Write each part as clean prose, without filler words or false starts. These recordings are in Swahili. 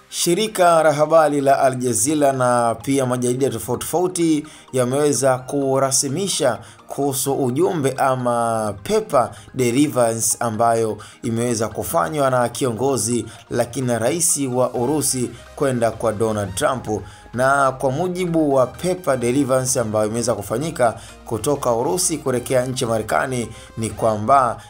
Shirika la habari la Al Jazeera na pia majarida tofauti yameweza kurasimisha kuhusu ujumbe ama paper deliverance ambayo imeweza kufanywa na kiongozi lakini rais wa Urusi kwenda kwa Donald Trump. Na kwa mujibu wa paper deliverance ambayo imeweza kufanyika kutoka Urusi kuelekea nchi ya Marekani ni kwamba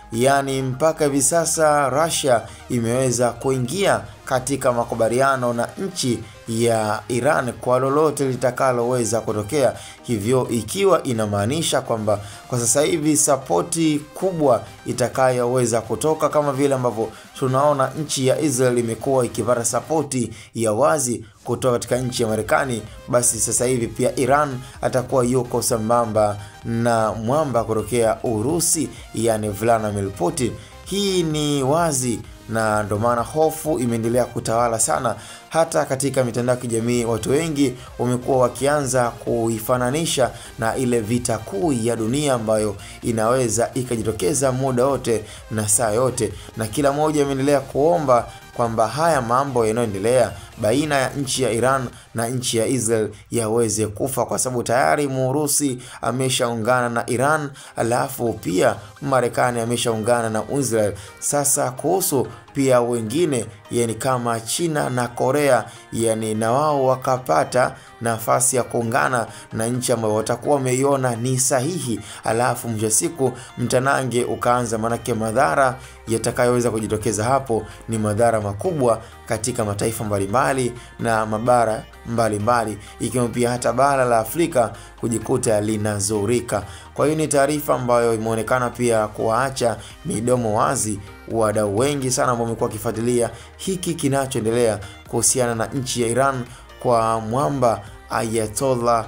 mpaka hivi sasa Russia imeweza kuingia katika makubaliano na nchi ya Iran kwa lolote litakaloweza kutokea. Hivyo ikiwa inamaanisha kwamba kwa sasa hivi sapoti kubwa itakayoweza kutoka, kama vile ambavyo tunaona nchi ya Israel imekuwa ikipata sapoti ya wazi kutoka katika nchi ya Marekani, basi sasa hivi pia Iran atakuwa yuko sambamba na mwamba kutokea Urusi, Vladimir Putin. Hii ni wazi na ndio maana hofu imeendelea kutawala sana. Hata katika mitandao ya kijamii watu wengi wamekuwa wakianza kuifananisha na ile vita kuu ya dunia ambayo inaweza ikajitokeza muda wote na saa yote, na kila mmoja ameendelea kuomba kwamba haya mambo yanayoendelea baina ya nchi ya Iran na nchi ya Israel yaweze kufa, kwa sababu tayari Urusi ameshaungana na Iran, alafu pia Marekani ameshaungana na Israel. Sasa kuhusu pia wengine kama China na Korea na wao wakapata nafasi ya kuungana na nchi ambayo watakuwa wameiona ni sahihi, alafu mwisho siku mtanange ukaanza, manake madhara yatakayoweza kujitokeza hapo ni madhara makubwa katika mataifa mbalimbali na mabara mbalimbali, ikiwa pia hata bara la Afrika kujikuta linazurika. Kwa hiyo ni taarifa ambayo imeonekana pia kuwaacha midomo wazi wadau wengi sana ambao wamekuwa kifuatilia hiki kinachoendelea kuhusiana na nchi ya Iran kwa mwamba Ayatollah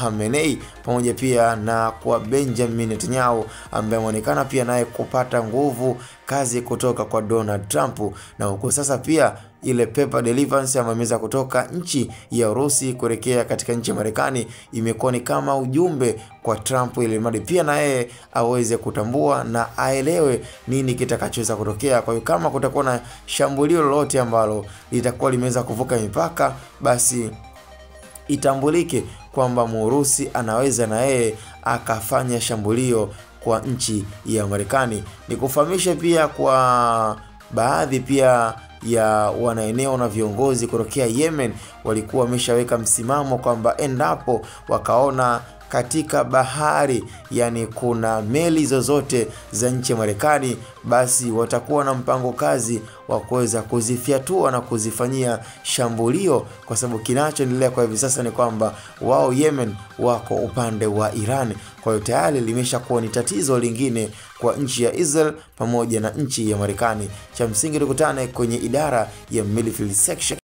Khamenei, pamoja pia na kwa Benjamin Netanyahu ambaye ameonekana pia naye kupata nguvu kazi kutoka kwa Donald Trump. Na huko sasa pia ile paper deliverance ambayo imeweza kutoka nchi ya Urusi kuelekea katika nchi ya Marekani imekuwa ni kama ujumbe kwa Trump, ili mradi pia na yeye aweze kutambua na aelewe nini kitakachoweza kutokea. Kwa hiyo kama kutakuwa na shambulio lolote ambalo litakuwa limeweza kuvuka mipaka, basi itambulike kwamba Urusi anaweza na yeye akafanya shambulio kwa nchi ya Marekani. Nikufahamisha pia kwa baadhi pia ya wanaeneo na viongozi kutokea Yemen walikuwa wameshaweka msimamo kwamba endapo wakaona katika bahari kuna meli zozote za nchi ya Marekani, basi watakuwa na mpango kazi wa kuweza kuzifyatua na kuzifanyia shambulio, kwa sababu kinachoendelea kwa hivi sasa ni kwamba wao Yemen wako upande wa Iran. Kwa hiyo tayari limeshakuwa ni tatizo lingine kwa nchi ya Israel pamoja na nchi ya Marekani. Cha msingi tukutane kwenye idara ya military section.